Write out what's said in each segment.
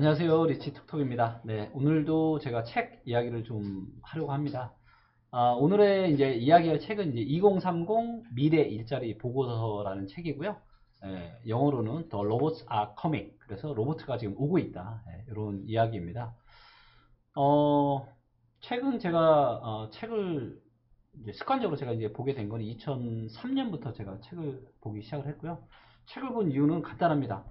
안녕하세요. 리치톡톡입니다. 네, 오늘도 제가 책 이야기를 좀 하려고 합니다. 오늘의 이제 이야기할 책은 이제 2030 미래 일자리 보고서라는 책이고요. 영어로는 The Robots Are Coming. 그래서 로봇가 지금 오고 있다. 이런 이야기입니다. 최근 제가 책을 이제 습관적으로 제가 이제 보게 된 건 2003년부터 제가 책을 보기 시작을 했고요. 책을 본 이유는 간단합니다.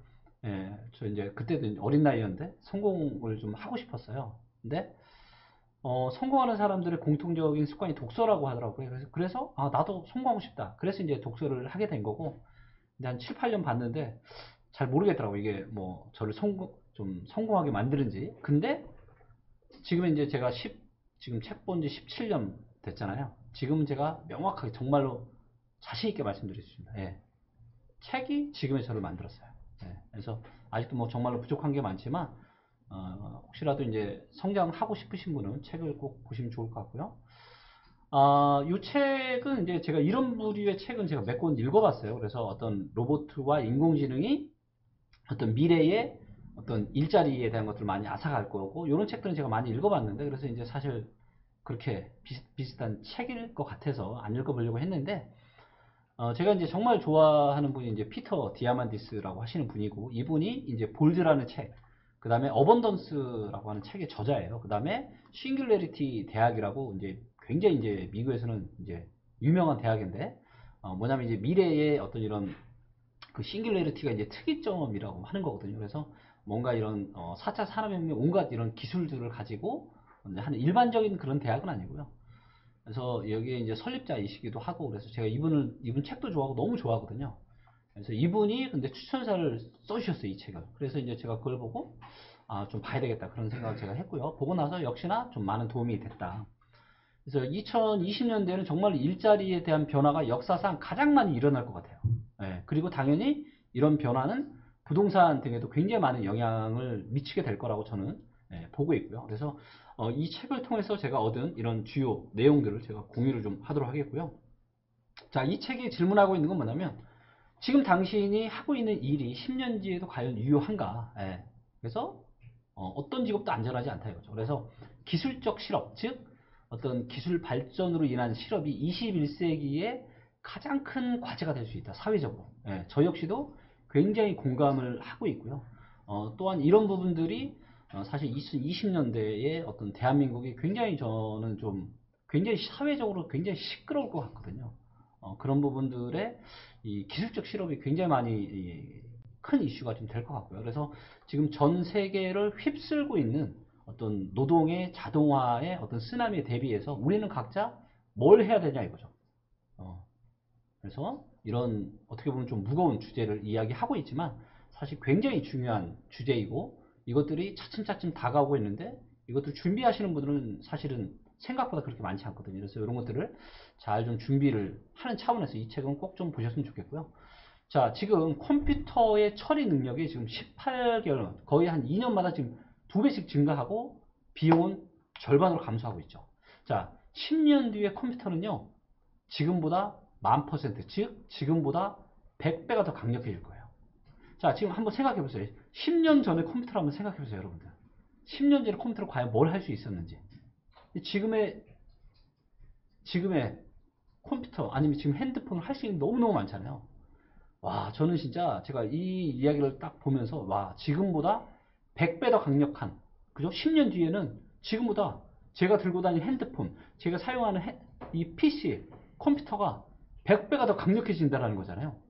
저 이제 그때도 어린 나이였는데 성공을 좀 하고 싶었어요. 근데 성공하는 사람들의 공통적인 습관이 독서라고 하더라고요. 그래서 나도 성공하고 싶다. 그래서 이제 독서를 하게 된 거고, 이제 한 7, 8년 봤는데 잘 모르겠더라고요. 이게 뭐 저를 좀 성공하게 만드는지. 근데 지금 이제 제가 지금 책 본 지 17년 됐잖아요. 지금은 제가 명확하게 정말로 자신 있게 말씀드리겠습니다. 책이 지금의 저를 만들었어요. 그래서 아직도 뭐 정말로 부족한 게 많지만 혹시라도 이제 성장하고 싶으신 분은 책을 꼭 보시면 좋을 것 같고요. 이 책은 이제 제가 이런 부류의 책은 제가 몇 권 읽어봤어요. 그래서 어떤 로봇과 인공지능이 어떤 미래의 어떤 일자리에 대한 것들을 많이 앗아갈 거고, 이런 책들은 제가 많이 읽어봤는데, 그래서 이제 사실 그렇게 비슷한 책일 것 같아서 안 읽어보려고 했는데, 제가 이제 정말 좋아하는 분이 이제 피터 디아만디스라고 하시는 분이고, 이분이 이제 볼드라는 책, 그 다음에 어번던스라고 하는 책의 저자예요. 그 다음에 싱귤레리티 대학이라고 이제 굉장히 이제 미국에서는 이제 유명한 대학인데, 뭐냐면 이제 미래의 어떤 이런 그 싱귤레리티가 이제 특이점이라고 하는 거거든요. 그래서 뭔가 이런 4차 산업혁명 온갖 이런 기술들을 가지고 하는 일반적인 그런 대학은 아니고요. 그래서 여기에 이제 설립자이시기도 하고, 그래서 제가 이분 책도 좋아하고 너무 좋아하거든요. 그래서 이분이 근데 추천사를 써주셨어요, 이 책을. 그래서 이제 제가 그걸 보고 좀 봐야 되겠다 그런 생각을 제가 했고요. 보고 나서 역시나 좀 많은 도움이 됐다. 그래서 2020년대에는 정말 일자리에 대한 변화가 역사상 가장 많이 일어날 것 같아요. 그리고 당연히 이런 변화는 부동산 등에도 굉장히 많은 영향을 미치게 될 거라고 저는 보고 있고요. 그래서 이 책을 통해서 제가 얻은 이런 주요 내용들을 제가 공유를 좀 하도록 하겠고요. 자, 이 책이 질문하고 있는 건 뭐냐면, 지금 당신이 하고 있는 일이 10년 뒤에도 과연 유효한가? 그래서 어떤 직업도 안전하지 않다 이거죠. 그래서 기술적 실업, 즉 어떤 기술 발전으로 인한 실업이 21세기에 가장 큰 과제가 될 수 있다. 사회적으로. 저 역시도 굉장히 공감을 하고 있고요. 또한 이런 부분들이 사실 2020년대에 어떤 대한민국이 굉장히 저는 좀 굉장히 사회적으로 굉장히 시끄러울 것 같거든요. 그런 부분들의 이 기술적 실업이 굉장히 많이 큰 이슈가 좀 될 것 같고요. 그래서 지금 전 세계를 휩쓸고 있는 어떤 노동의 자동화의 어떤 쓰나미에 대비해서 우리는 각자 뭘 해야 되냐 이거죠. 그래서 이런 어떻게 보면 좀 무거운 주제를 이야기하고 있지만 사실 굉장히 중요한 주제이고, 이것들이 차츰차츰 다가오고 있는데 이것들 준비하시는 분들은 사실은 생각보다 그렇게 많지 않거든요. 그래서 이런 것들을 잘 좀 준비를 하는 차원에서 이 책은 꼭 좀 보셨으면 좋겠고요. 자, 지금 컴퓨터의 처리 능력이 지금 18개월, 거의 한 2년마다 지금 2배씩 증가하고 비용은 절반으로 감소하고 있죠. 자, 10년 뒤에 컴퓨터는요, 지금보다 10,000%, 즉, 지금보다 100배가 더 강력해질 거예요. 자, 지금 한번 생각해 보세요. 10년 전에 컴퓨터를 한번 생각해 보세요, 여러분들. 10년 전에 컴퓨터로 과연 뭘 할 수 있었는지. 지금의 컴퓨터, 아니면 지금 핸드폰을 할 수 있는 게 너무너무 많잖아요. 와, 저는 진짜 제가 이 이야기를 딱 보면서, 와, 지금보다 100배 더 강력한, 그죠? 10년 뒤에는 지금보다 제가 들고 다니는 핸드폰, 제가 사용하는 이 PC, 컴퓨터가 100배가 더 강력해진다는 거잖아요.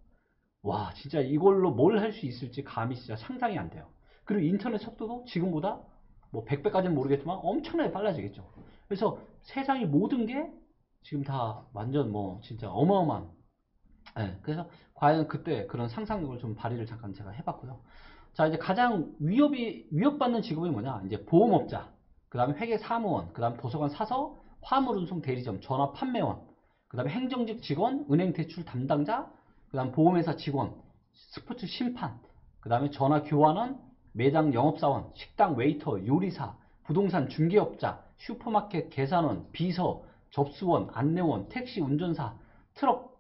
와, 진짜 이걸로 뭘 할 수 있을지 감이 진짜 상상이 안 돼요. 그리고 인터넷 속도도 지금보다 뭐 100배까지는 모르겠지만 엄청나게 빨라지겠죠. 그래서 세상의 모든 게 지금 다 완전 뭐 진짜 어마어마한. 그래서 과연 그때 그런 상상력을 좀 발휘를 잠깐 제가 해봤고요. 자, 이제 가장 위협받는 직업이 뭐냐? 이제 보험업자, 그 다음에 회계 사무원, 그 다음에 도서관 사서, 화물 운송 대리점, 전화 판매원, 그 다음에 행정직 직원, 은행 대출 담당자, 그 다음 보험회사 직원, 스포츠 심판, 그 다음에 전화 교환원, 매장 영업사원, 식당 웨이터, 요리사, 부동산 중개업자, 슈퍼마켓 계산원, 비서, 접수원, 안내원, 택시 운전사, 트럭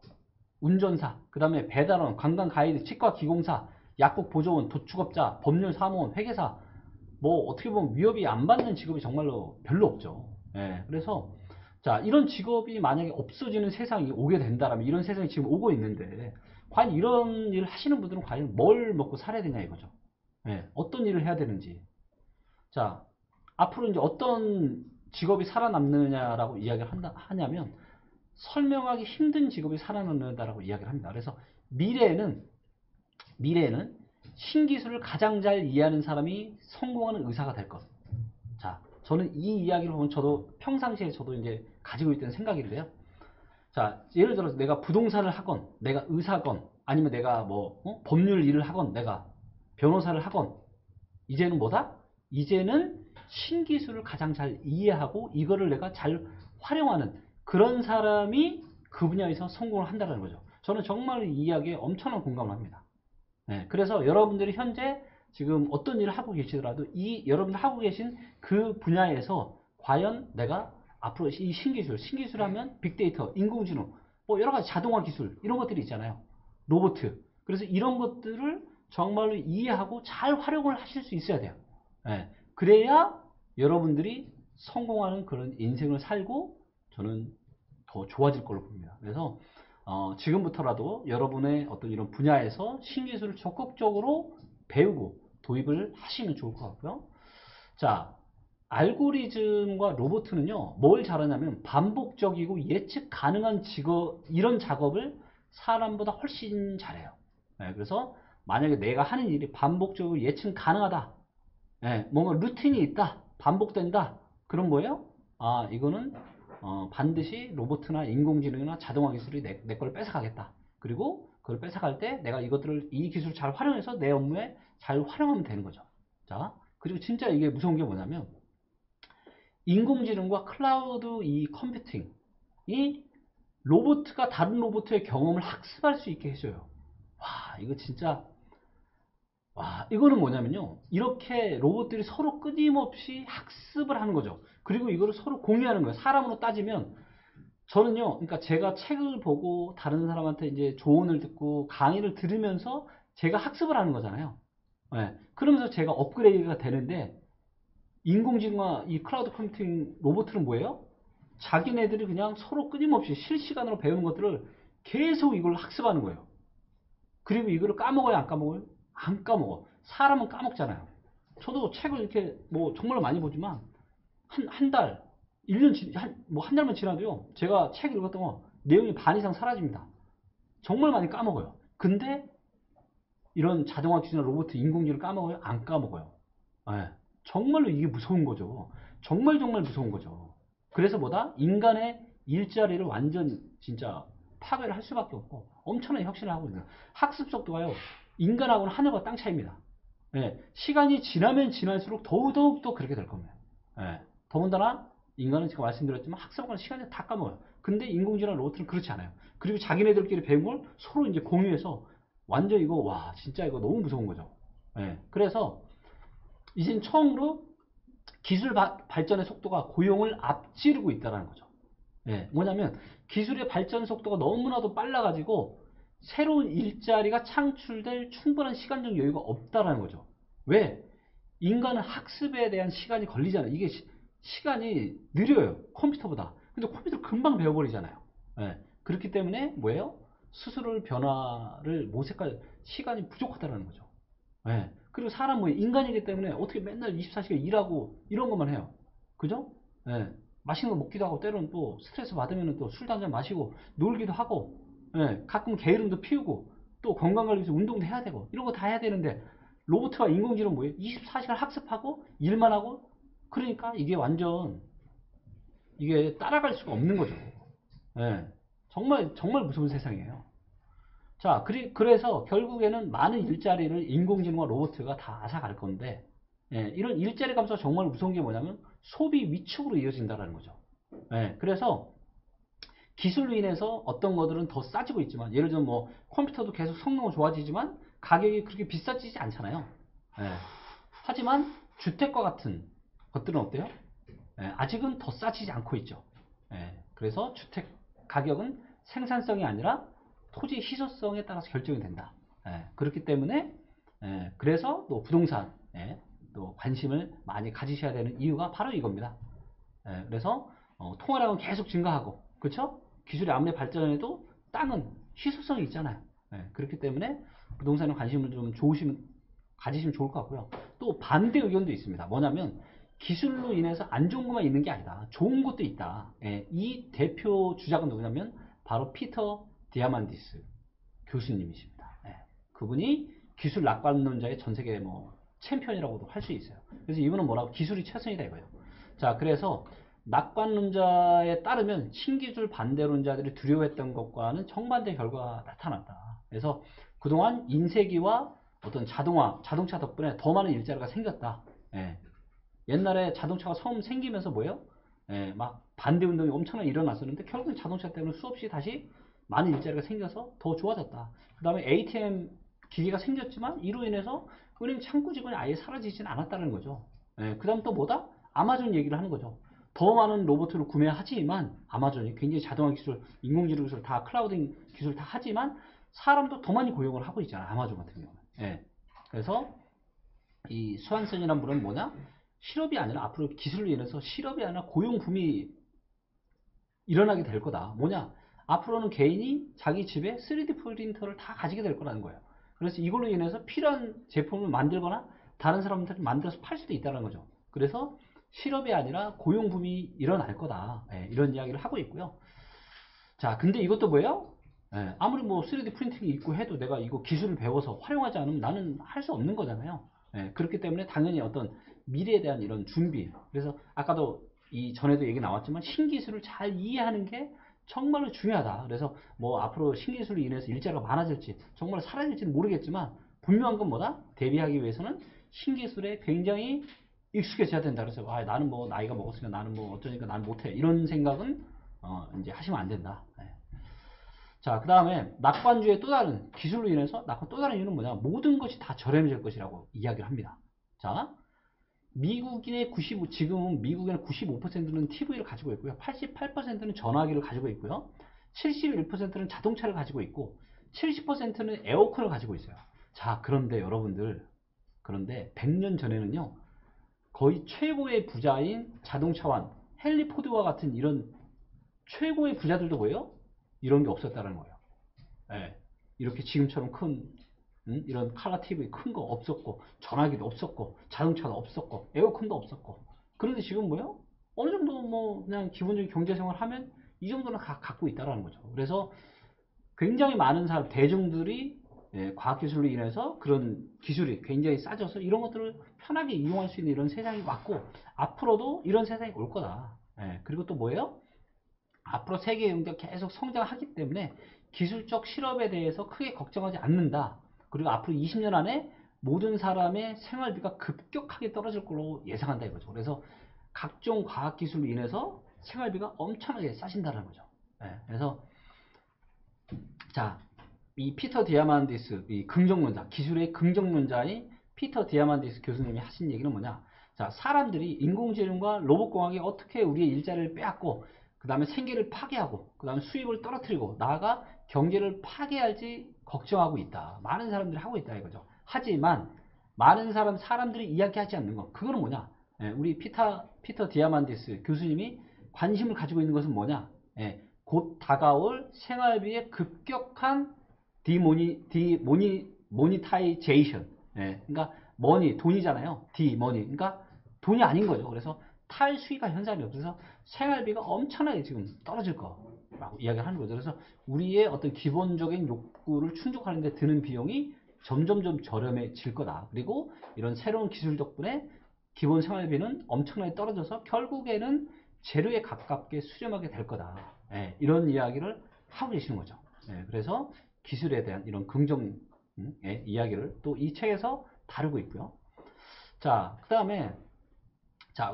운전사, 그 다음에 배달원, 관광 가이드, 치과 기공사, 약국 보조원, 도축업자, 법률 사무원, 회계사, 뭐 어떻게 보면 위협이 안 받는 직업이 정말로 별로 없죠. 예, 그래서 자, 이런 직업이 만약에 없어지는 세상이 오게 된다라면 이런 세상이 지금 오고 있는데 과연 이런 일을 하시는 분들은 과연 뭘 먹고 살아야 되냐 이거죠. 예, 어떤 일을 해야 되는지. 자, 앞으로 이제 어떤 직업이 살아남느냐라고 이야기를 하냐면 설명하기 힘든 직업이 살아남는다라고 이야기를 합니다. 그래서 미래에는 신기술을 가장 잘 이해하는 사람이 성공하는 의사가 될 것. 자, 저는 이 이야기를 보면 저도 평상시에 저도 이제 가지고 있던 생각인데요. 자, 예를 들어서 내가 부동산을 하건, 내가 의사건, 아니면 내가 뭐 법률 일을 하건, 내가 변호사를 하건, 이제는 뭐다? 이제는 신기술을 가장 잘 이해하고 이거를 내가 잘 활용하는 그런 사람이 그 분야에서 성공을 한다는 거죠. 저는 정말 이 이야기에 엄청난 공감을 합니다. 네, 그래서 여러분들이 현재 지금 어떤 일을 하고 계시더라도 이 여러분들 하고 계신 그 분야에서 과연 내가 앞으로 이 신기술 하면 빅데이터, 인공지능, 뭐 여러 가지 자동화 기술 이런 것들이 있잖아요. 로봇. 그래서 이런 것들을 정말로 이해하고 잘 활용을 하실 수 있어야 돼요. 예, 그래야 여러분들이 성공하는 그런 인생을 살고 저는 더 좋아질 걸로 봅니다. 그래서 지금부터라도 여러분의 어떤 이런 분야에서 신기술을 적극적으로 배우고 도입을 하시면 좋을 것 같고요. 자, 알고리즘과 로봇은요, 뭘 잘하냐면 반복적이고 예측 가능한 이런 작업을 사람보다 훨씬 잘해요. 네, 그래서 만약에 내가 하는 일이 반복적으로 예측 가능하다. 네, 뭔가 루틴이 있다. 반복된다. 그럼 뭐예요? 아, 이거는 반드시 로봇이나 인공지능이나 자동화 기술이 내 걸 뺏어가겠다. 그리고 그걸 뺏어갈 때 내가 이 기술을 잘 활용해서 내 업무에 잘 활용하면 되는 거죠. 자, 그리고 진짜 이게 무서운 게 뭐냐면 인공지능과 클라우드 이 컴퓨팅이 로봇가 다른 로봇의 경험을 학습할 수 있게 해줘요. 와, 이거 진짜 와, 이거는 뭐냐면요. 이렇게 로봇들이 서로 끊임없이 학습을 하는 거죠. 그리고 이거를 서로 공유하는 거예요. 사람으로 따지면 저는요. 그러니까 제가 책을 보고 다른 사람한테 이제 조언을 듣고 강의를 들으면서 제가 학습을 하는 거잖아요. 네. 그러면서 제가 업그레이드가 되는데 인공지능과 이 클라우드 컴퓨팅 로봇은 뭐예요? 자기네들이 그냥 서로 끊임없이 실시간으로 배우는 것들을 계속 이걸 학습하는 거예요. 그리고 이거를 까먹어요, 안 까먹어요? 안 까먹어. 사람은 까먹잖아요. 저도 책을 이렇게 뭐 정말 많이 보지만 한 달, 1년, 한 달만 지나도요. 제가 책을 읽었던 거 내용이 반 이상 사라집니다. 정말 많이 까먹어요. 근데 이런 자동화 기술이나 로봇, 인공지능을 까먹어요? 안 까먹어요. 예. 정말로 이게 무서운 거죠. 정말 정말 무서운 거죠. 그래서 뭐다? 인간의 일자리를 완전 진짜 파괴를 할 수밖에 없고 엄청난 혁신을 하고 있는 학습 속도가요. 인간하고는 하늘과 땅 차이입니다. 예. 시간이 지나면 지날수록 더더욱 또 그렇게 될 겁니다. 예. 더군다나 인간은 제가 말씀드렸지만 학습하는 시간이 다 까먹어요. 근데 인공지능 로봇은 그렇지 않아요. 그리고 자기네들끼리 배운 걸 서로 이제 공유해서 완전 이거 와 진짜 이거 너무 무서운 거죠. 예. 그래서 이젠 처음으로 기술 발전의 속도가 고용을 앞지르고 있다는 거죠. 예, 뭐냐면 기술의 발전 속도가 너무나도 빨라가지고 새로운 일자리가 창출될 충분한 시간적 여유가 없다라는 거죠. 왜? 인간은 학습에 대한 시간이 걸리잖아요. 이게 시간이 느려요. 컴퓨터보다. 근데 컴퓨터를 금방 배워버리잖아요. 예, 그렇기 때문에 뭐예요? 스스로 변화를 모색할 시간이 부족하다는 거죠. 예. 그리고 사람 뭐 인간이기 때문에 어떻게 맨날 24시간 일하고 이런 것만 해요. 그죠? 예. 맛있는 거 먹기도 하고 때로는 또 스트레스 받으면 또 술도 한잔 마시고 놀기도 하고 예. 가끔 게으름도 피우고 또 건강관리 위해서 운동도 해야 되고 이런 거 다 해야 되는데 로봇과 인공지능 뭐예요? 24시간 학습하고 일만 하고 그러니까 이게 완전 이게 따라갈 수가 없는 거죠. 예. 정말 정말 무서운 세상이에요. 자, 그래서 결국에는 많은 일자리를 인공지능과 로봇가 다 앗아갈 건데, 예, 이런 일자리 감소가 정말 무서운 게 뭐냐면 소비 위축으로 이어진다는 거죠. 예, 그래서 기술로 인해서 어떤 것들은 더 싸지고 있지만, 예를 들면 뭐 컴퓨터도 계속 성능은 좋아지지만 가격이 그렇게 비싸지지 않잖아요. 예, 하지만 주택과 같은 것들은 어때요? 예, 아직은 더 싸지지 않고 있죠. 예, 그래서 주택 가격은 생산성이 아니라 토지 희소성에 따라서 결정이 된다. 예, 그렇기 때문에 그래서 또 부동산 또 관심을 많이 가지셔야 되는 이유가 바로 이겁니다. 그래서 통화량은 계속 증가하고, 그렇죠? 기술이 아무리 발전해도 땅은 희소성이 있잖아요. 그렇기 때문에 부동산에 관심을 좀 가지시면 좋을 것 같고요. 또 반대 의견도 있습니다. 뭐냐면 기술로 인해서 안 좋은 것만 있는 게 아니다. 좋은 것도 있다. 이 대표 주자가 누구냐면 바로 피터 디아만디스 교수님이십니다. 그분이 기술 낙관론자의 전 세계 챔피언이라고도 할 수 있어요. 그래서 이분은 뭐라고 기술이 최선이다 이거예요. 자, 그래서 낙관론자에 따르면 신기술 반대론자들이 두려워했던 것과는 정반대 결과가 나타났다. 그래서 그동안 인쇄기와 어떤 자동차 덕분에 더 많은 일자리가 생겼다. 옛날에 자동차가 처음 생기면서 뭐예요? 막 반대 운동이 엄청나게 일어났었는데 결국은 자동차 때문에 수없이 다시 많은 일자리가 생겨서 더 좋아졌다. 그 다음에 ATM 기계가 생겼지만 이로 인해서 은행 창구 직원이 아예 사라지진 않았다는 거죠. 그 다음 또 뭐다? 아마존 얘기를 하는 거죠. 더 많은 로봇을 구매하지만 아마존이 굉장히 자동화 기술, 인공지능 기술 다 클라우딩 기술 다 하지만 사람도 더 많이 고용을 하고 있잖아요. 아마존 같은 경우는. 그래서 이 수완선이라는 분은 뭐냐? 실업이 아니라 앞으로 기술로 인해서 실업이 아니라 고용 붐이 일어나게 될 거다. 뭐냐? 앞으로는 개인이 자기 집에 3D 프린터를 다 가지게 될 거라는 거예요. 그래서 이걸로 인해서 필요한 제품을 만들거나 다른 사람들이 만들어서 팔 수도 있다는 거죠. 그래서 실업이 아니라 고용 붐이 일어날 거다. 이런 이야기를 하고 있고요. 자, 근데 이것도 뭐예요? 아무리 3D 프린팅이 있고 해도 내가 이거 기술을 배워서 활용하지 않으면 나는 할 수 없는 거잖아요. 그렇기 때문에 당연히 어떤 미래에 대한 이런 준비. 그래서 아까도 전에도 얘기 나왔지만 신기술을 잘 이해하는 게 정말로 중요하다. 그래서 앞으로 신기술로 인해서 일자리가 많아질지 정말 사라질지는 모르겠지만 분명한 건 뭐다? 대비하기 위해서는 신기술에 굉장히 익숙해져야 된다. 그래서 나는 나이가 먹었으니까 나는 어쩌니까 나는 못해. 이런 생각은 이제 하시면 안 된다. 자, 그 다음에 낙관주의 또 다른 기술로 인해서 낙관 또 다른 이유는 뭐냐? 모든 것이 다 저렴해질 것이라고 이야기를 합니다. 자, 지금 미국에는 95%는 TV를 가지고 있고요. 88%는 전화기를 가지고 있고요. 71%는 자동차를 가지고 있고 70%는 에어컨을 가지고 있어요. 자, 그런데 여러분들, 100년 전에는요. 거의 최고의 부자인 자동차왕 헨리 포드와 같은 이런 최고의 부자들도 뭐예요? 이런 게 없었다는 거예요. 이렇게 지금처럼 큰 이런 칼라 TV 큰 거 없었고 전화기도 없었고 자동차도 없었고 에어컨도 없었고 그런데 지금 뭐예요? 어느 정도 그냥 기본적인 경제생활 하면 이 정도는 갖고 있다라는 거죠. 그래서 굉장히 많은 사람 대중들이 과학기술로 인해서 그런 기술이 굉장히 싸져서 이런 것들을 편하게 이용할 수 있는 이런 세상이 왔고 앞으로도 이런 세상이 올 거다. 그리고 또 뭐예요? 앞으로 세계 경제가 계속 성장하기 때문에 기술적 실업에 대해서 크게 걱정하지 않는다. 그리고 앞으로 20년 안에 모든 사람의 생활비가 급격하게 떨어질 걸로 예상한다 이거죠. 그래서 각종 과학기술로 인해서 생활비가 엄청나게 싸진다는 거죠. 그래서 자, 이 피터 디아만디스, 이 긍정론자, 기술의 긍정론자인 피터 디아만디스 교수님이 하신 얘기는 뭐냐? 자, 사람들이 인공지능과 로봇공학이 어떻게 우리의 일자리를 빼앗고, 그 다음에 생계를 파괴하고, 그 다음에 수입을 떨어뜨리고, 나아가 경제를 파괴할지 걱정하고 있다. 많은 사람들이 하고 있다 이거죠. 하지만 많은 사람들이 이야기하지 않는 것, 그거는 뭐냐? 우리 피터 디아만디스 교수님이 관심을 가지고 있는 것은 뭐냐? 곧 다가올 생활비의 급격한 모니타이제이션. 그러니까 돈이잖아요. 그러니까 돈이 아닌 거죠. 그래서 탈수익화 현상이 없어서 생활비가 엄청나게 지금 떨어질 거라고 이야기를 하는 거죠. 그래서 우리의 어떤 기본적인 욕구를 충족하는 데 드는 비용이 점점점 저렴해질 거다. 그리고 이런 새로운 기술 덕분에 기본 생활비는 엄청나게 떨어져서 결국에는 제로에 가깝게 수렴하게 될 거다. 이런 이야기를 하고 계시는 거죠. 그래서 기술에 대한 이런 긍정의 이야기를 또 이 책에서 다루고 있고요. 자, 그 다음에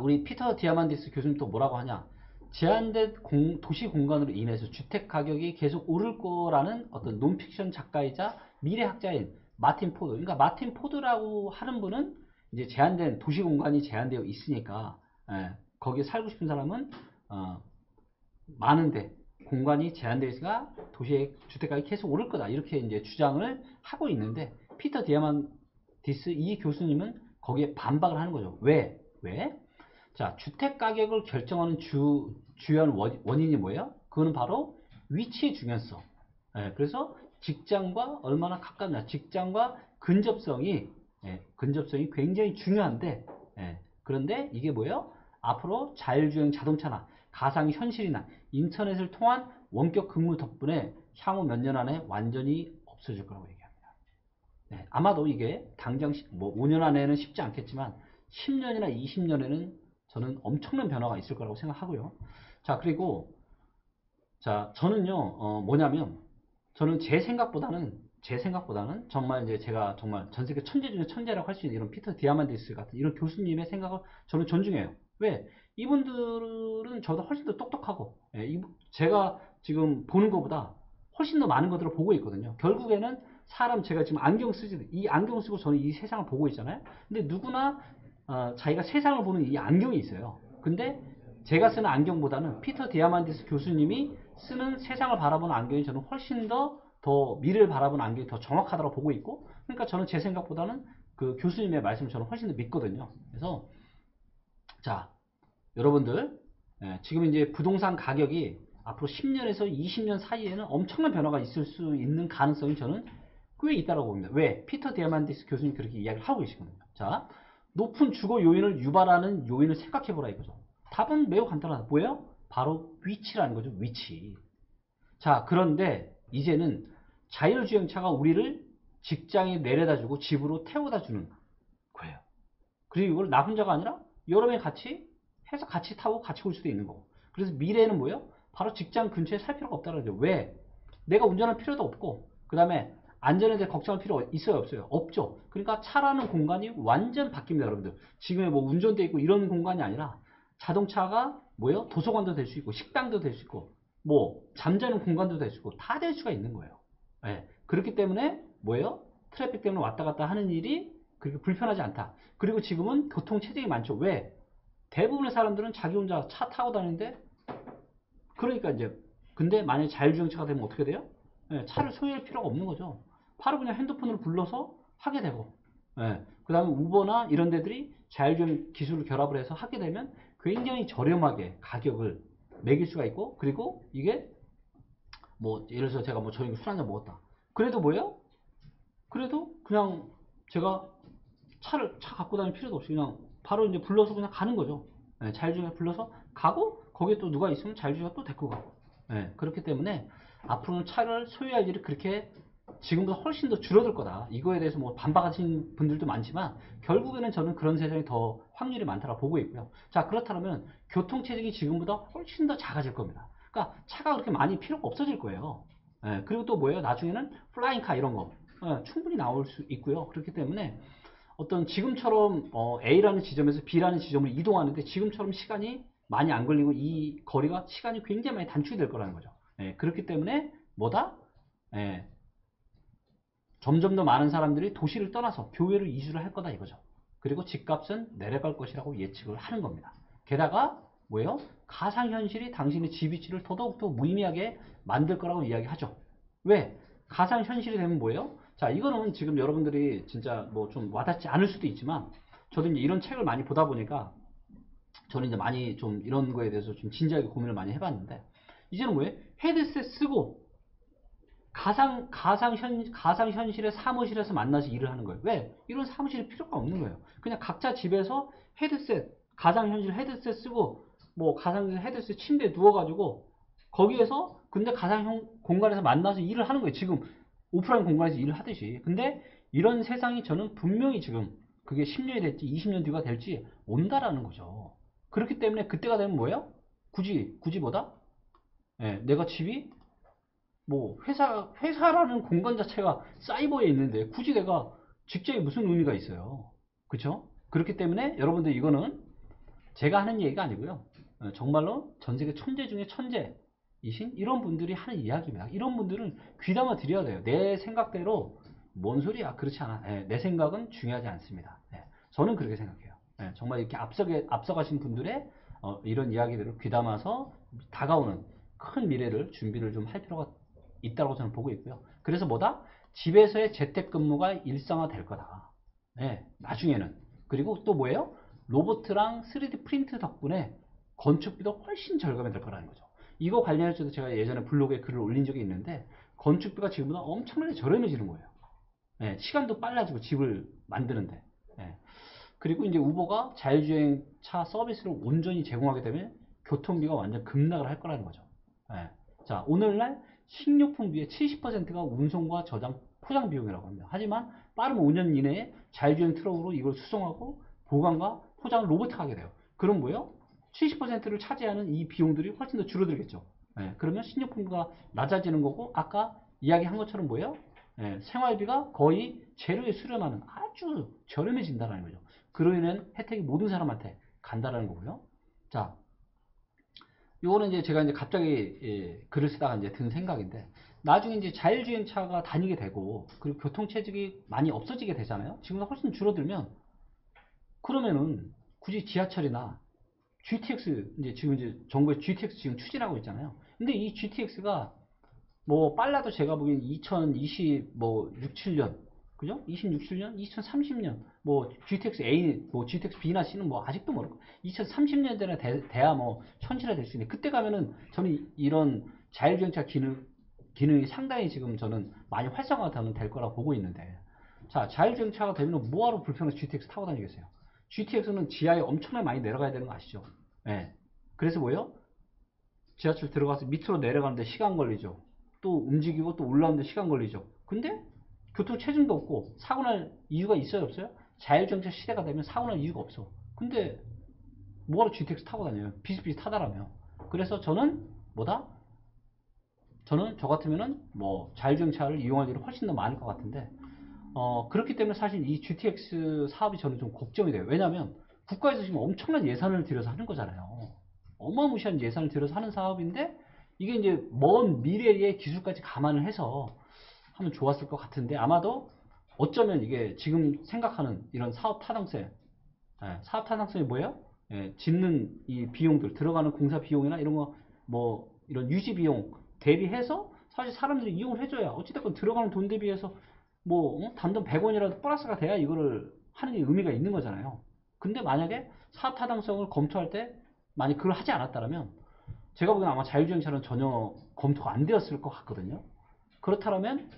우리 피터 디아만디스 교수님 또 뭐라고 하냐? 제한된 도시 공간으로 인해서 주택 가격이 계속 오를 거라는 어떤 논픽션 작가이자 미래학자인 마틴 포드. 그러니까 마틴 포드라고 하는 분은 이제 제한된 도시 공간이 제한되어 있으니까 거기에 살고 싶은 사람은 많은데 공간이 제한되어 있으니까 도시의 주택가격이 계속 오를 거다. 이렇게 이제 주장을 하고 있는데 피터 디아만디스 이 교수님은 거기에 반박을 하는 거죠. 왜? 왜? 자, 주택 가격을 결정하는 주요한 원인이 뭐예요? 그거는 바로 위치의 중요성. 예, 그래서 직장과 얼마나 가깝냐, 직장과 근접성이, 예, 근접성이 굉장히 중요한데, 예, 그런데 이게 뭐예요? 앞으로 자율주행 자동차나 가상현실이나 인터넷을 통한 원격 근무 덕분에 향후 몇 년 안에 완전히 없어질 거라고 얘기합니다. 네, 아마도 이게 당장 뭐 5년 안에는 쉽지 않겠지만 10년이나 20년에는 저는 엄청난 변화가 있을 거라고 생각하고요. 자, 그리고 자, 저는요, 뭐냐면 저는 제 생각보다는 정말 이제 제가 정말 전 세계 천재 중에 천재라고 할 수 있는 이런 피터 디아만디스 같은 이런 교수님의 생각을 저는 존중해요. 왜? 이분들은 저보다 훨씬 더 똑똑하고, 예, 제가 지금 보는 것보다 훨씬 더 많은 것들을 보고 있거든요. 결국에는 사람, 제가 지금 안경 쓰지, 이 안경 쓰고 저는 이 세상을 보고 있잖아요. 근데 누구나 자기가 세상을 보는 이 안경이 있어요. 근데 제가 쓰는 안경보다는 피터 디아만디스 교수님이 쓰는 세상을 바라보는 안경이 저는 훨씬 더 미래를 바라보는 안경이 더 정확하다고 보고 있고, 그러니까 저는 제 생각보다는 그 교수님의 말씀을 저는 훨씬 더 믿거든요. 그래서 자, 여러분들, 지금 이제 부동산 가격이 앞으로 10년에서 20년 사이에는 엄청난 변화가 있을 수 있는 가능성이 저는 꽤 있다고 봅니다. 왜? 피터 디아만디스 교수님 그렇게 이야기를 하고 계시거든요. 자, 높은 주거 요인을 유발하는 요인을 생각해보라 이거죠. 답은 매우 간단하다. 뭐예요? 바로 위치라는 거죠. 위치. 자, 그런데 이제는 자율주행차가 우리를 직장에 내려다주고 집으로 태워다주는 거예요. 그리고 이걸 나 혼자가 아니라 여러 명이 같이 해서 같이 타고 같이 올 수도 있는 거고. 그래서 미래에는 뭐예요? 바로 직장 근처에 살 필요가 없다는 거죠. 왜? 내가 운전할 필요도 없고, 그 다음에 안전에 대해 걱정할 필요 있어요, 없어요? 없죠. 그러니까 차라는 공간이 완전 바뀝니다, 여러분들. 지금의 뭐 운전대 있고 이런 공간이 아니라 자동차가 뭐예요? 도서관도 될 수 있고, 식당도 될 수 있고, 뭐 잠자는 공간도 될 수 있고, 다 될 수가 있는 거예요. 네. 그렇기 때문에 뭐예요? 트래픽 때문에 왔다 갔다 하는 일이 그렇게 불편하지 않다. 그리고 지금은 교통 체증이 많죠. 왜? 대부분의 사람들은 자기 혼자 차 타고 다니는데, 그러니까 이제, 근데 만약에 자율주행차가 되면 어떻게 돼요? 예, 차를 소유할 필요가 없는 거죠. 바로 그냥 핸드폰으로 불러서 하게 되고, 예, 그 다음에 우버나 이런 데들이 자율주행 기술을 결합을 해서 하게 되면 굉장히 저렴하게 가격을 매길 수가 있고, 그리고 이게 뭐 예를 들어서 제가 뭐 저녁에 술 한잔 먹었다. 그래도 뭐예요? 그래도 그냥 제가 차 갖고 다닐 필요도 없이 그냥 바로 이제 불러서 그냥 가는 거죠. 예, 자율주행차 불러서 가고 거기에 또 누가 있으면 자율주행차 또 데리고 가고. 예, 그렇기 때문에 앞으로는 차를 소유할 일이 그렇게 지금보다 훨씬 더 줄어들 거다. 이거에 대해서 뭐 반박하신 분들도 많지만 결국에는 저는 그런 세상이 더 확률이 많다고 보고 있고요. 자, 그렇다면 교통체증이 지금보다 훨씬 더 작아질 겁니다. 그러니까 차가 그렇게 많이 필요가 없어질 거예요. 예, 그리고 또 뭐예요? 나중에는 플라잉카 이런 거 충분히 나올 수 있고요. 그렇기 때문에 어떤 지금처럼 A라는 지점에서 B라는 지점으로 이동하는데 지금처럼 시간이 많이 안 걸리고 이 거리가 시간이 굉장히 많이 단축이 될 거라는 거죠. 예, 그렇기 때문에 뭐다? 예, 점점 더 많은 사람들이 도시를 떠나서 교외로 이주를 할 거다 이거죠. 그리고 집값은 내려갈 것이라고 예측을 하는 겁니다. 게다가 뭐예요? 가상현실이 당신의 집 위치를 더더욱더 무의미하게 만들 거라고 이야기하죠. 왜? 가상현실이 되면 뭐예요? 자, 이거는 지금 여러분들이 진짜 뭐 좀 와닿지 않을 수도 있지만 저도 이제 이런 책을 많이 보다 보니까 저는 이제 많이 좀 이런 거에 대해서 좀 진지하게 고민을 많이 해봤는데 이제는 뭐예요? 헤드셋 쓰고 가상현실의 사무실에서 만나서 일을 하는 거예요. 왜? 이런 사무실이 필요가 없는 거예요. 그냥 각자 집에서 가상현실 헤드셋 쓰고, 뭐, 가상현실 헤드셋 침대에 누워가지고, 거기에서, 근데 가상 공간에서 만나서 일을 하는 거예요. 지금, 오프라인 공간에서 일을 하듯이. 근데, 이런 세상이 저는 분명히 지금, 그게 10년이 될지, 20년 뒤가 될지, 온다라는 거죠. 그렇기 때문에, 그때가 되면 뭐예요? 굳이 뭐다? 예, 내가 집이 뭐 회사라는 공간 자체가 사이버에 있는데 굳이 내가 직장에 무슨 의미가 있어요. 그렇죠? 그렇기 때문에 여러분들 이거는 제가 하는 얘기가 아니고요. 정말로 전 세계 천재 중에 천재이신 이런 분들이 하는 이야기입니다. 이런 분들은 귀담아 드려야 돼요. 내 생각대로 뭔 소리야? 그렇지 않아. 내 생각은 중요하지 않습니다. 저는 그렇게 생각해요. 정말 이렇게 앞서가신 분들의 이런 이야기들을 귀담아서 다가오는 큰 미래를 준비를 좀 할 필요가 있다고 저는 보고 있고요. 그래서 뭐다? 집에서의 재택근무가 일상화 될 거다. 나중에는. 그리고 또 뭐예요? 로봇이랑 3D 프린트 덕분에 건축비도 훨씬 절감이 될 거라는 거죠. 이거 관련해서도 제가 예전에 블로그에 글을 올린 적이 있는데 건축비가 지금보다 엄청나게 저렴해지는 거예요. 예, 시간도 빨라지고 집을 만드는데. 예. 그리고 이제 우버가 자율주행차 서비스를 온전히 제공하게 되면 교통비가 완전 급락을 할 거라는 거죠. 예. 자, 오늘날 식료품비의 70%가 운송과 저장, 포장 비용이라고 합니다. 하지만 빠른 5년 이내에 자율주행 트럭으로 이걸 수송하고 보관과 포장을 로봇화가 하게 돼요. 그럼 뭐예요? 70%를 차지하는 이 비용들이 훨씬 더 줄어들겠죠. 예. 그러면 식료품비가 낮아지는 거고 아까 이야기한 것처럼 뭐예요? 예, 생활비가 거의 제로에 수렴하는 아주 저렴해진다는 거죠. 그로 인한 혜택이 모든 사람한테 간다라는 거고요. 자, 요거는 이제 제가 이제 갑자기 글을 쓰다가 이제 든 생각인데 나중에 이제 자율주행차가 다니게 되고 그리고 교통체증이 많이 없어지게 되잖아요. 지금보다 훨씬 줄어들면 그러면은 굳이 지하철이나 GTX 이제 정부의 GTX 지금 추진하고 있잖아요. 근데 이 GTX가 뭐 빨라도 제가 보기엔 2020 뭐 6, 7년 그죠? 26, 7년, 2030년 뭐 GTX A, 뭐 GTX B나 C는 뭐 아직도 모르고 2030년 대나 돼야 뭐 현실화 될 수 있는데 그때 가면은 저는 이런 자율주행차 기능이 상당히 지금 저는 많이 활성화가 될 거라고 보고 있는데 자 자율주행차가 되면 뭐하러 불편해서 GTX 타고 다니겠어요? GTX는 지하에 엄청나게 많이 내려가야 되는 거 아시죠? 예. 그래서 뭐예요? 지하철 들어가서 밑으로 내려가는데 시간 걸리죠. 또 움직이고 또 올라오는데 시간 걸리죠. 근데 교통 체증도 없고 사고 날 이유가 있어요 없어요? 자율주행차 시대가 되면 사고 날 이유가 없어. 근데 뭐하러 GTX 타고 다녀요? 비슷비슷하다라며. 그래서 저는 뭐다? 저는 저 같으면은 뭐 자율주행차를 이용할 일이 훨씬 더 많을 것 같은데 그렇기 때문에 사실 이 GTX 사업이 저는 좀 걱정이 돼요. 왜냐하면 국가에서 지금 엄청난 예산을 들여서 하는 거잖아요. 어마무시한 예산을 들여서 하는 사업인데 이게 이제 먼 미래의 기술까지 감안을 해서 하면 좋았을 것 같은데 아마도 어쩌면 이게 지금 생각하는 이런 사업 타당성이 뭐예요? 예, 짓는 이 비용들 들어가는 공사 비용이나 이런 거 뭐 이런 유지 비용 대비해서 사실 사람들이 이용을 해줘야 어찌됐건 들어가는 돈 대비해서 뭐 단돈 100원이라도 플러스가 돼야 이거를 하는 게 의미가 있는 거잖아요. 근데 만약에 사업 타당성을 검토할 때 만약 그걸 하지 않았다면 제가 보기엔 아마 자율주행차는 전혀 검토가 안 되었을 것 같거든요. 그렇다면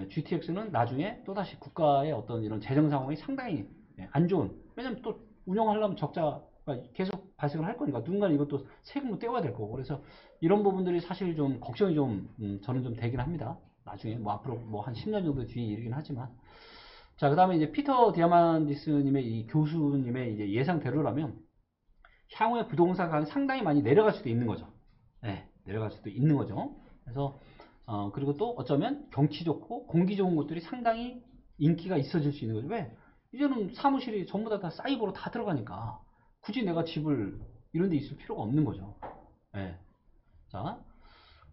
GTX는 나중에 또다시 국가의 어떤 이런 재정 상황이 상당히 안 좋은 왜냐면 또 운영하려면 적자가 계속 발생을 할 거니까 누군가 이것도 세금도 떼어야 될 거고 그래서 이런 부분들이 사실 좀 걱정이 좀 저는 좀 되긴 합니다. 나중에 뭐 앞으로 뭐 한 10년 정도 뒤에 일이긴 하지만 자 그다음에 이제 피터 디아만디스님의 이 교수님의 이제 예상대로라면 향후에 부동산 가격이 상당히 많이 내려갈 수도 있는 거죠. 네, 내려갈 수도 있는 거죠. 그래서 그리고 또 어쩌면 경치 좋고 공기 좋은 곳들이 상당히 인기가 있어질 수 있는 거죠. 왜? 이제는 사무실이 전부 다 사이버로 다 들어가니까 굳이 내가 집을 이런 데 있을 필요가 없는 거죠. 네. 자,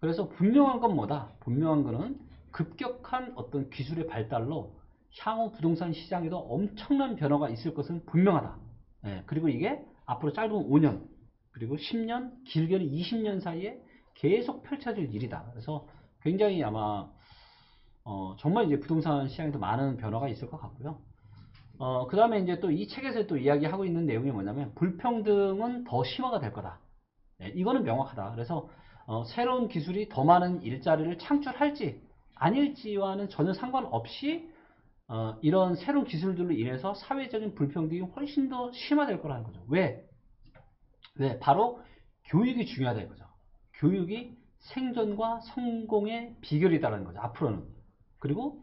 그래서 분명한 건 뭐다? 분명한 거는 급격한 어떤 기술의 발달로 향후 부동산 시장에도 엄청난 변화가 있을 것은 분명하다. 예, 그리고 이게 앞으로 짧은 5년, 그리고 10년, 길게는 20년 사이에 계속 펼쳐질 일이다. 그래서 굉장히 아마 정말 이제 부동산 시장에도 많은 변화가 있을 것 같고요. 그 다음에 이제 또 이 책에서 또 이야기하고 있는 내용이 뭐냐면 불평등은 더 심화가 될 거다. 예, 이거는 명확하다. 그래서 새로운 기술이 더 많은 일자리를 창출할지 아닐지와는 전혀 상관없이 이런 새로운 기술들로 인해서 사회적인 불평등이 훨씬 더 심화될 거라는 거죠. 왜? 왜? 바로 교육이 중요하다 이거죠. 교육이 생존과 성공의 비결이다라는 거죠. 앞으로는. 그리고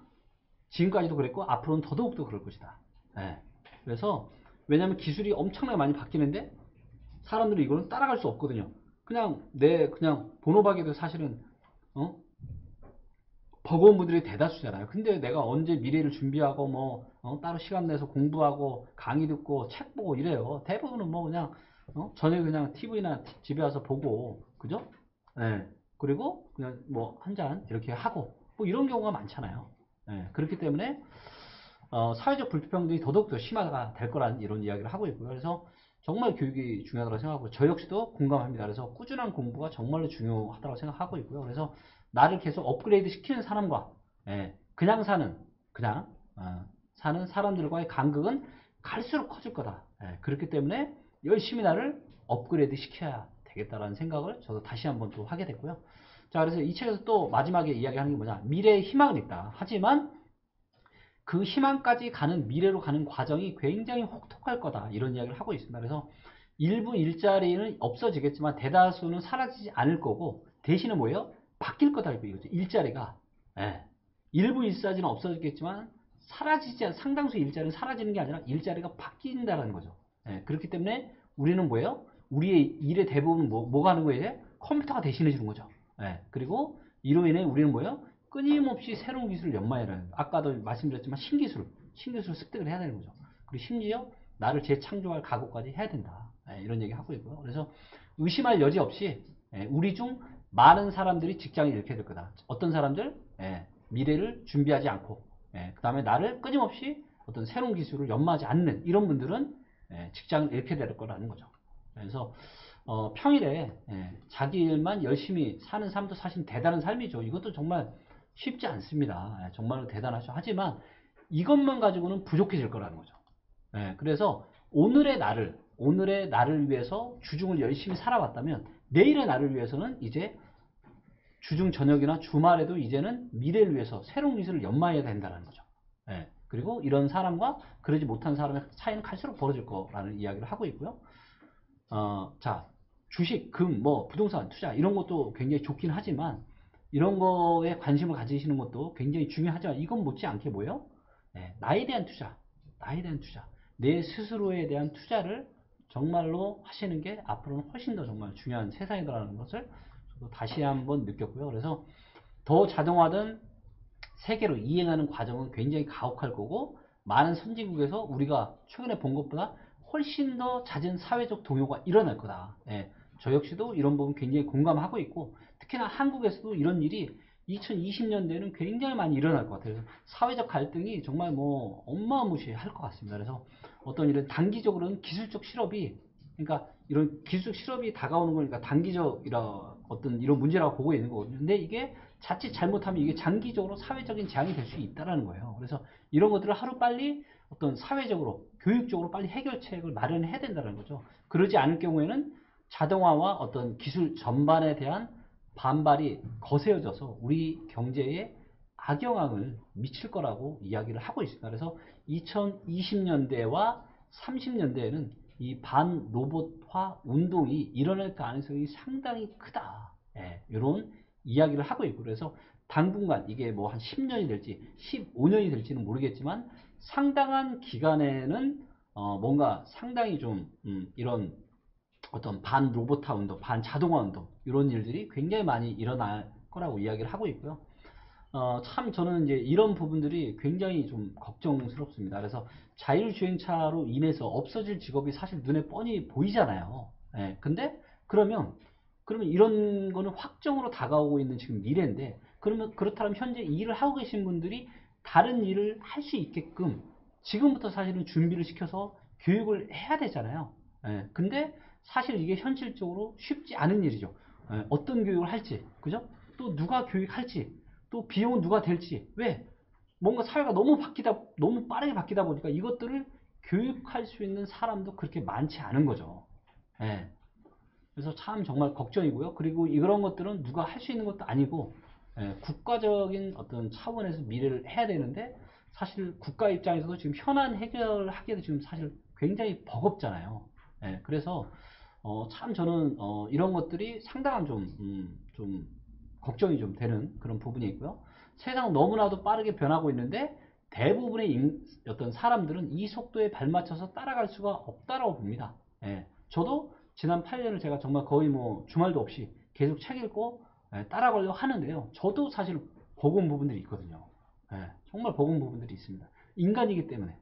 지금까지도 그랬고 앞으로는 더더욱더 그럴 것이다. 예. 그래서 왜냐하면 기술이 엄청나게 많이 바뀌는데 사람들이 이거는 따라갈 수 없거든요. 그냥 본호박에도 사실은 버거운 분들이 대다수잖아요. 근데 내가 언제 미래를 준비하고 뭐 따로 시간 내서 공부하고 강의 듣고 책 보고 이래요. 대부분은 뭐 그냥 저녁에 그냥 TV나 집에 와서 보고 그죠? 예. 그리고 그냥 뭐 한 잔 이렇게 하고 뭐 이런 경우가 많잖아요. 예. 그렇기 때문에 사회적 불평등이 더더욱더 심화가 될 거라는 이런 이야기를 하고 있고요. 그래서 정말 교육이 중요하다고 생각하고 저 역시도 공감합니다. 그래서 꾸준한 공부가 정말로 중요하다고 생각하고 있고요. 그래서 나를 계속 업그레이드 시키는 사람과 그냥 사는 사람들과의 간극은 갈수록 커질 거다. 그렇기 때문에 열심히 나를 업그레이드 시켜야 되겠다라는 생각을 저도 다시 한번 또 하게 됐고요. 자, 그래서 이 책에서 또 마지막에 이야기하는 게 뭐냐. 미래의 희망은 있다. 하지만 그 희망까지 가는 미래로 가는 과정이 굉장히 혹독할 거다. 이런 이야기를 하고 있습니다. 그래서 일부 일자리는 없어지겠지만 대다수는 사라지지 않을 거고 대신에 뭐예요? 바뀔 거다. 이거죠. 일자리가. 예. 일부 일자리는 없어지겠지만 상당수 일자리는 사라지는 게 아니라 일자리가 바뀐다는 거죠. 예. 그렇기 때문에 우리는 뭐예요? 우리의 일의 대부분 뭐가 하는 거예요? 컴퓨터가 대신해 주는 거죠. 예. 그리고 이로 인해 우리는 뭐예요? 끊임없이 새로운 기술을 연마해야 하는, 아까도 말씀드렸지만 신기술 습득을 해야 되는 거죠. 그리고 심지어 나를 재창조할 각오까지 해야 된다. 이런 얘기 하고 있고요. 그래서 의심할 여지 없이 우리 중 많은 사람들이 직장을 잃게 될 거다. 어떤 사람들? 미래를 준비하지 않고 그 다음에 나를 끊임없이 어떤 새로운 기술을 연마하지 않는 이런 분들은 직장을 잃게 될 거라는 거죠. 그래서 평일에 자기 일만 열심히 사는 삶도 사실 대단한 삶이죠. 이것도 정말 쉽지 않습니다. 정말로 대단하죠. 하지만 이것만 가지고는 부족해질 거라는 거죠. 그래서 오늘의 나를 위해서 주중을 열심히 살아왔다면 내일의 나를 위해서는 이제 주중 저녁이나 주말에도 이제는 미래를 위해서 새로운 기술을 연마해야 된다는 거죠. 그리고 이런 사람과 그러지 못한 사람의 차이는 갈수록 벌어질 거라는 이야기를 하고 있고요. 자, 주식, 금, 부동산 투자 이런 것도 굉장히 좋긴 하지만 이런 거에 관심을 가지시는 것도 굉장히 중요하지만 이건 못지않게 뭐예요? 나에 대한 투자, 내 스스로에 대한 투자를 정말로 하시는 게 앞으로는 훨씬 더 정말 중요한 세상이라는 것을 저도 다시 한번 느꼈고요. 그래서 더 자동화된 세계로 이행하는 과정은 굉장히 가혹할 거고 많은 선진국에서 우리가 최근에 본 것보다 훨씬 더 잦은 사회적 동요가 일어날 거다. 저 역시도 이런 부분 굉장히 공감하고 있고 특히나 한국에서도 이런 일이 2020년대에는 굉장히 많이 일어날 것 같아요. 사회적 갈등이 정말 어마무시할 것 같습니다. 그래서 어떤 이런 단기적으로는 기술적 실업이 그러니까 이런 기술적 실업이 다가오는 거니까 단기적 어떤 이런 문제라고 보고 있는 거거든요. 근데 이게 자칫 잘못하면 이게 장기적으로 사회적인 재앙이 될 수 있다는 거예요. 그래서 이런 것들을 하루빨리 어떤 사회적으로 교육적으로 빨리 해결책을 마련해야 된다는 거죠. 그러지 않을 경우에는 자동화와 어떤 기술 전반에 대한 반발이 거세어져서 우리 경제에 악영향을 미칠 거라고 이야기를 하고 있습니다. 그래서 2020년대와 30년대에는 이 반로봇화 운동이 일어날 가능성이 상당히 크다. 이런 이야기를 하고 있고 그래서 당분간 이게 한 10년이 될지 15년이 될지는 모르겠지만 상당한 기간에는 뭔가 상당히 좀 이런 어떤 반로봇화 운동, 반자동화 운동 이런 일들이 굉장히 많이 일어날 거라고 이야기를 하고 있고요. 참 저는 이제 이런 부분들이 굉장히 좀 걱정스럽습니다. 그래서 자율주행차로 인해서 없어질 직업이 사실 눈에 뻔히 보이잖아요. 근데 그러면 이런 거는 확정으로 다가오고 있는 지금 미래인데 그러면 그렇다면 현재 일을 하고 계신 분들이 다른 일을 할 수 있게끔 지금부터 사실은 준비를 시켜서 교육을 해야 되잖아요. 근데 사실 이게 현실적으로 쉽지 않은 일이죠. 어떤 교육을 할지, 그죠? 또 누가 교육할지, 또 비용은 누가 댈지. 왜? 뭔가 사회가 너무 빠르게 바뀌다 보니까 이것들을 교육할 수 있는 사람도 그렇게 많지 않은 거죠. 그래서 참 정말 걱정이고요. 그리고 이런 것들은 누가 할 수 있는 것도 아니고 국가적인 어떤 차원에서 미래를 해야 되는데 사실 국가 입장에서도 지금 현안 해결을 하기에도 지금 사실 굉장히 버겁잖아요. 그래서 참 저는 이런 것들이 상당한 좀 걱정이 좀 되는 그런 부분이 있고요. 세상은 너무나도 빠르게 변하고 있는데 대부분의 어떤 사람들은 이 속도에 발맞춰서 따라갈 수가 없다라고 봅니다. 저도 지난 8년을 제가 정말 거의 주말도 없이 계속 책 읽고 따라가려고 하는데요. 저도 사실 버거운 부분들이 있거든요. 정말 버거운 부분들이 있습니다. 인간이기 때문에.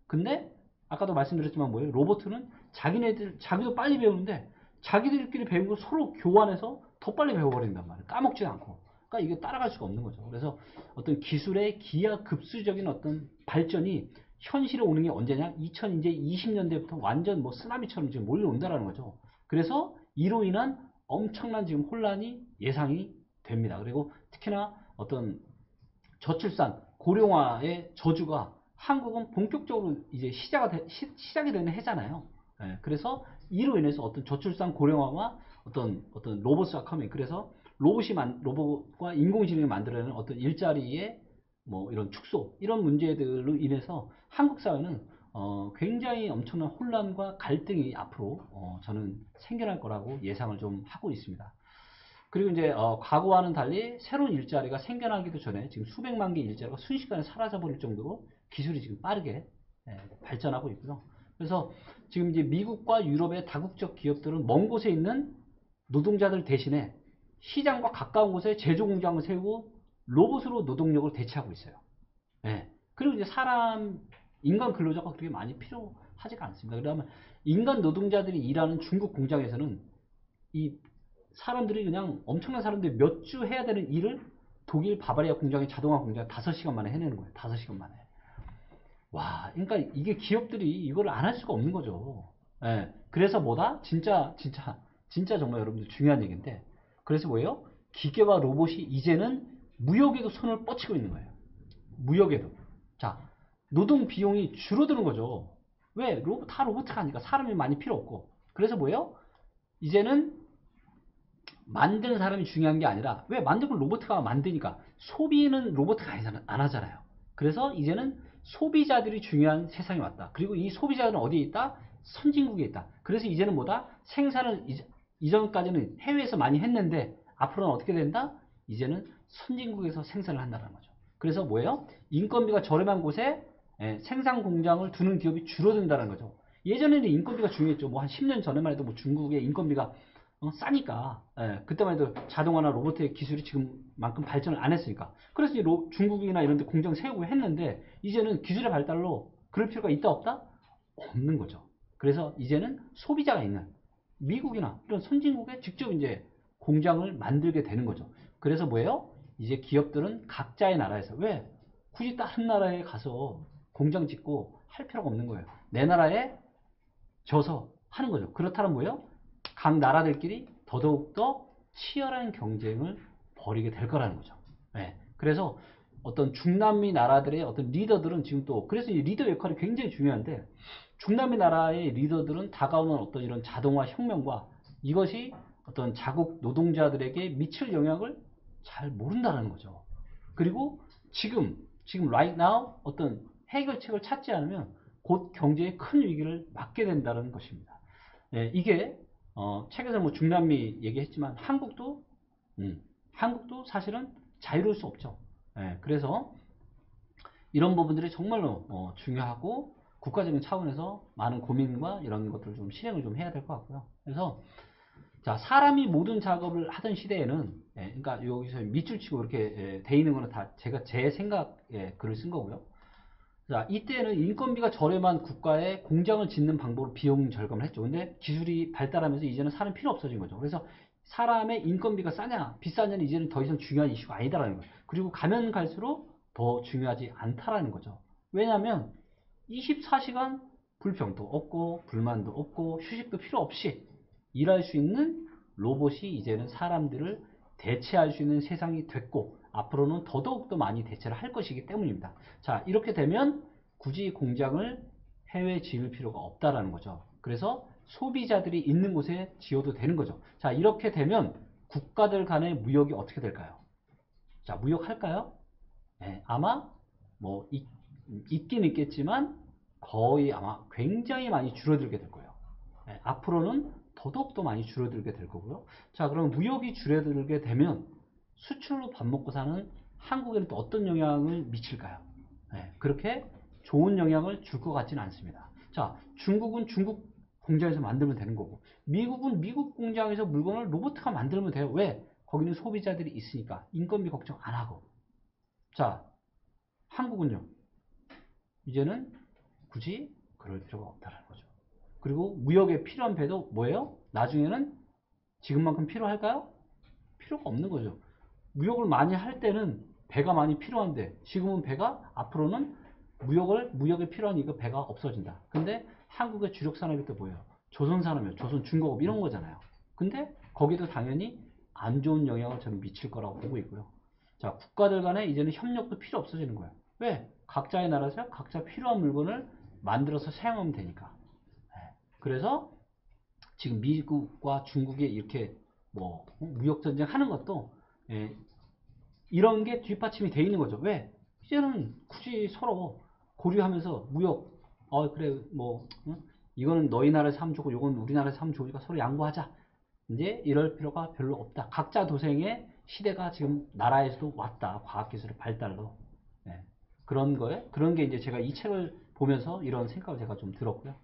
근데 아까도 말씀드렸지만 뭐예요? 로봇은 자기도 빨리 배우는데 자기들끼리 배운 걸 서로 교환해서 더 빨리 배워버린단 말이에요. 까먹지 않고. 그러니까 이게 따라갈 수가 없는 거죠. 그래서 어떤 기술의 기하급수적인 어떤 발전이 현실에 오는 게 언제냐? 2020년대부터 완전 쓰나미처럼 지금 몰려온다라는 거죠. 그래서 이로 인한 엄청난 지금 혼란이 예상이 됩니다. 그리고 특히나 어떤 저출산, 고령화의 저주가 한국은 본격적으로 이제 시작이 되는 해잖아요. 예, 그래서 이로 인해서 어떤 저출산 고령화와 어떤 로봇화커밍, 그래서 로봇과 인공지능이 만들어내는 어떤 일자리의 뭐 이런 축소, 이런 문제들로 인해서 한국 사회는 굉장히 엄청난 혼란과 갈등이 앞으로 저는 생겨날 거라고 예상을 좀 하고 있습니다. 그리고 이제 과거와는 달리 새로운 일자리가 생겨나기도 전에 지금 수백만 개의 일자리가 순식간에 사라져버릴 정도로 기술이 지금 빠르게 발전하고 있고요. 그래서 지금 이제 미국과 유럽의 다국적 기업들은 먼 곳에 있는 노동자들 대신에 시장과 가까운 곳에 제조 공장을 세우고 로봇으로 노동력을 대체하고 있어요. 예. 그리고 이제 인간 근로자가 그렇게 많이 필요하지가 않습니다. 그러면 인간 노동자들이 일하는 중국 공장에서는 이 사람들이 그냥 엄청난 사람들이 몇 주 해야 되는 일을 독일 바바리아 공장의 자동화 공장 5시간 만에 해내는 거예요. 5시간 만에. 와, 그러니까 이게 기업들이 이걸 안 할 수가 없는 거죠. 예. 그래서 뭐다? 진짜 정말 여러분들 중요한 얘기인데. 그래서 뭐예요? 기계와 로봇이 이제는 무역에도 손을 뻗치고 있는 거예요. 무역에도. 자, 노동 비용이 줄어드는 거죠. 왜? 다 로봇가 하니까 사람이 많이 필요 없고. 그래서 뭐예요? 이제는 만드는 사람이 중요한 게 아니라, 왜 만드는 로봇가 만드니까 소비는 로봇가 안 하잖아요. 그래서 이제는 소비자들이 중요한 세상이 왔다. 그리고 이 소비자들은 어디에 있다? 선진국에 있다. 그래서 이제는 뭐다? 생산을 이전까지는 해외에서 많이 했는데 앞으로는 어떻게 된다? 이제는 선진국에서 생산을 한다는 거죠. 그래서 뭐예요? 인건비가 저렴한 곳에 생산 공장을 두는 기업이 줄어든다는 거죠. 예전에는 인건비가 중요했죠. 뭐 한 10년 전에만 해도 뭐 중국의 인건비가 싸니까. 그때만 해도 자동화나 로봇의 기술이 지금만큼 발전을 안 했으니까. 그래서 중국이나 이런 데 공장 세우고 했는데 이제는 기술의 발달로 그럴 필요가 있다 없다? 없는 거죠. 그래서 이제는 소비자가 있는 미국이나 이런 선진국에 직접 이제 공장을 만들게 되는 거죠. 그래서 뭐예요? 이제 기업들은 각자의 나라에서, 왜? 굳이 다른 나라에 가서 공장 짓고 할 필요가 없는 거예요. 내 나라에 져서 하는 거죠. 그렇다면 뭐예요? 각 나라들끼리 더더욱더 치열한 경쟁을 벌이게 될 거라는 거죠. 네. 그래서 어떤 중남미 나라들의 어떤 리더들은 지금 또, 그래서 이 리더 역할이 굉장히 중요한데, 중남미 나라의 리더들은 다가오는 어떤 이런 자동화 혁명과 이것이 어떤 자국 노동자들에게 미칠 영향을 잘 모른다는 거죠. 그리고 지금 right now 어떤 해결책을 찾지 않으면 곧 경제의 큰 위기를 맞게 된다는 것입니다. 이게 책에서 뭐 중남미 얘기했지만 한국도 사실은 자유로울 수 없죠. 그래서 이런 부분들이 정말로 중요하고 국가적인 차원에서 많은 고민과 이런 것들을 좀 실행을 좀 해야 될 것 같고요. 그래서 자, 사람이 모든 작업을 하던 시대에는, 그러니까 여기서 밑줄 치고 이렇게 돼 있는 거는 다 제가 제 생각에 글을 쓴 거고요. 자, 이때는 인건비가 저렴한 국가에 공장을 짓는 방법으로 비용 절감을 했죠. 근데 기술이 발달하면서 이제는 사람 필요 없어진 거죠. 그래서 사람의 인건비가 싸냐, 비싸냐는 이제는 더 이상 중요한 이슈가 아니다라는 거예요. 그리고 가면 갈수록 더 중요하지 않다라는 거죠. 왜냐하면 24시간 불평도 없고 불만도 없고 휴식도 필요 없이 일할 수 있는 로봇이 이제는 사람들을 대체할 수 있는 세상이 됐고 앞으로는 더더욱더 많이 대체를 할 것이기 때문입니다. 자, 이렇게 되면 굳이 공장을 해외에 지을 필요가 없다라는 거죠. 그래서 소비자들이 있는 곳에 지어도 되는 거죠. 자, 이렇게 되면 국가들 간의 무역이 어떻게 될까요? 자, 무역할까요? 네, 아마 뭐 있긴 있겠지만 거의 아마 굉장히 많이 줄어들게 될 거예요. 네, 앞으로는 더더욱더 많이 줄어들게 될 거고요. 자, 그럼 무역이 줄어들게 되면 수출로 밥 먹고 사는 한국에는 또 어떤 영향을 미칠까요? 네, 그렇게 좋은 영향을 줄 것 같지는 않습니다. 자, 중국은 중국 공장에서 만들면 되는 거고, 미국은 미국 공장에서 물건을 로봇가 만들면 돼요. 왜? 거기는 소비자들이 있으니까 인건비 걱정 안 하고. 자, 한국은요, 이제는 굳이 그럴 필요가 없다는 거죠. 그리고 무역에 필요한 배도 뭐예요? 나중에는 지금만큼 필요할까요? 필요가 없는 거죠. 무역을 많이 할 때는 배가 많이 필요한데 지금은 배가 앞으로는 무역에 필요한 이거 배가 없어진다. 근데 한국의 주력 산업이 또 뭐예요? 조선산업이요. 조선중공업 이런 거잖아요. 근데 거기도 당연히 안 좋은 영향을 저는 미칠 거라고 보고 있고요. 자, 국가들 간에 이제는 협력도 필요 없어지는 거예요. 왜? 각자의 나라에서 각자 필요한 물건을 만들어서 사용하면 되니까. 그래서 지금 미국과 중국이 이렇게 뭐 무역 전쟁 하는 것도 이런 게 뒷받침이 돼 있는 거죠. 왜? 이제는 굳이 서로 고려하면서 무역, 그래 뭐 이거는 너희 나라에서 하면 좋고 이건 우리나라에서 하면 좋으니까 서로 양보하자. 이제 이럴 필요가 별로 없다. 각자 도생의 시대가 지금 나라에서도 왔다. 과학기술의 발달로. 네. 그런 게 이제 제가 이 책을 보면서 이런 생각을 제가 좀 들었고요.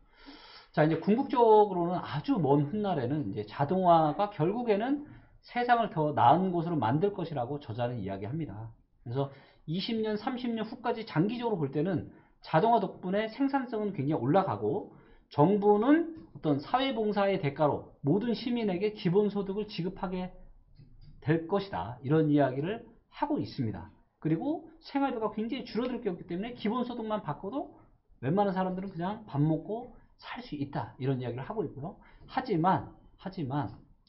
자, 이제 궁극적으로는 아주 먼 훗날에는 이제 자동화가 결국에는 세상을 더 나은 곳으로 만들 것이라고 저자는 이야기합니다. 그래서 20년, 30년 후까지 장기적으로 볼 때는 자동화 덕분에 생산성은 굉장히 올라가고 정부는 어떤 사회봉사의 대가로 모든 시민에게 기본소득을 지급하게 될 것이다. 이런 이야기를 하고 있습니다. 그리고 생활비가 굉장히 줄어들 거기 때문에 기본소득만 바꿔도 웬만한 사람들은 그냥 밥 먹고 살 수 있다. 이런 이야기를 하고 있고요. 하지만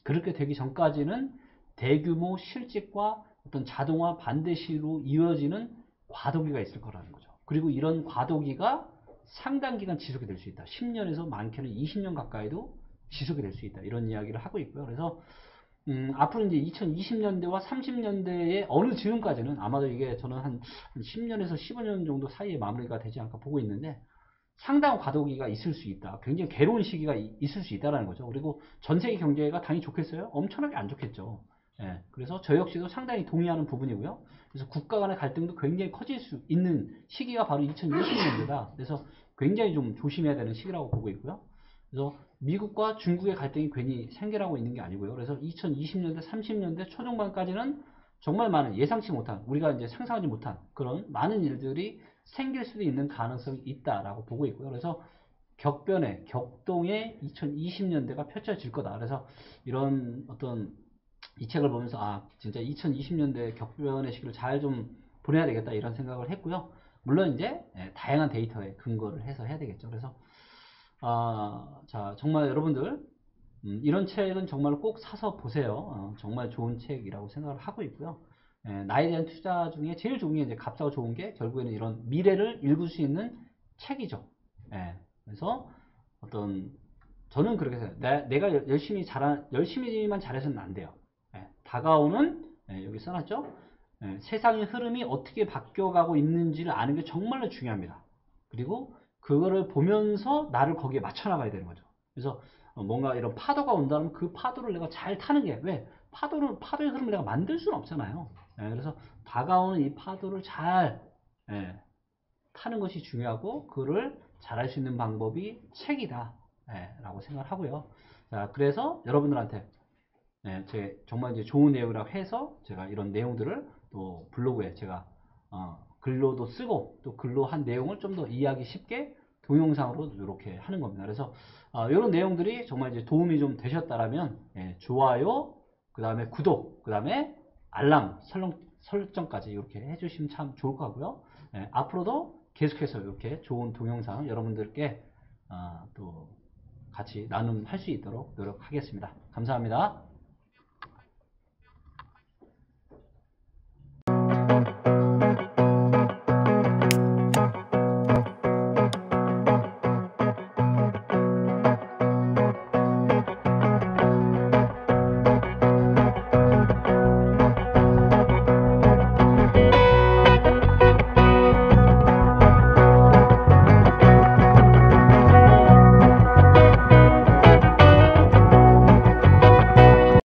그렇게 되기 전까지는 대규모 실직과 어떤 자동화 반드시로 이어지는 과도기가 있을 거라는 거죠. 그리고 이런 과도기가 상당 기간 지속이 될 수 있다. 10년에서 많게는 20년 가까이도 지속이 될 수 있다. 이런 이야기를 하고 있고요. 그래서 앞으로 이제 2020년대와 30년대의 어느 즈음까지는 아마도 이게 저는 한 10년에서 15년 정도 사이에 마무리가 되지 않을까 보고 있는데 상당한 과도기가 있을 수 있다. 굉장히 괴로운 시기가 있을 수 있다는 거죠. 그리고 전 세계 경제가 당연히 좋겠어요? 엄청나게 안 좋겠죠. 예, 그래서 저 역시도 상당히 동의하는 부분이고요. 그래서 국가 간의 갈등도 굉장히 커질 수 있는 시기가 바로 2020년대다. 그래서 굉장히 좀 조심해야 되는 시기라고 보고 있고요. 그래서 미국과 중국의 갈등이 괜히 생겨나고 있는 게 아니고요. 그래서 2020년대, 30년대 초중반까지는 정말 많은 예상치 못한, 우리가 이제 상상하지 못한 그런 많은 일들이 생길 수도 있는 가능성이 있다라고 보고 있고요. 그래서 격동의 2020년대가 펼쳐질 거다. 그래서 이런 어떤 이 책을 보면서 진짜 2020년대 격변의 시기를 잘 좀 보내야 되겠다 이런 생각을 했고요. 물론 이제 다양한 데이터에 근거를 해서 해야 되겠죠. 그래서 자, 정말 여러분들 이런 책은 정말 꼭 사서 보세요. 정말 좋은 책이라고 생각을 하고 있고요. 나에 대한 투자 중에 제일 좋은 게 이제 값싸고 좋은 게 결국에는 이런 미래를 읽을 수 있는 책이죠. 그래서 어떤 저는 그렇게 생각해요. 내가 열심히만 잘해서는 안 돼요. 다가오는 여기 써놨죠. 세상의 흐름이 어떻게 바뀌어가고 있는지를 아는 게 정말로 중요합니다. 그리고 그거를 보면서 나를 거기에 맞춰 나가야 되는 거죠. 그래서 뭔가 이런 파도가 온다면 그 파도를 내가 잘 타는 게 왜? 파도의 흐름을 내가 만들 수는 없잖아요. 그래서 다가오는 이 파도를 잘 타는 것이 중요하고 그를 잘할 수 있는 방법이 책이다 라고 생각을 하고요. 자, 그래서 여러분들한테 정말 이제 좋은 내용이라고 해서 제가 이런 내용들을 또 블로그에 제가 글로도 쓰고 또 글로 한 내용을 좀 더 이해하기 쉽게 동영상으로 이렇게 하는 겁니다. 그래서 이런 내용들이 정말 이제 도움이 좀 되셨다라면 좋아요, 그 다음에 구독, 그 다음에 알람 설정까지 이렇게 해주시면 참 좋을 것 같고요. 앞으로도 계속해서 이렇게 좋은 동영상 여러분들께 또 같이 나눔할 수 있도록 노력하겠습니다. 감사합니다.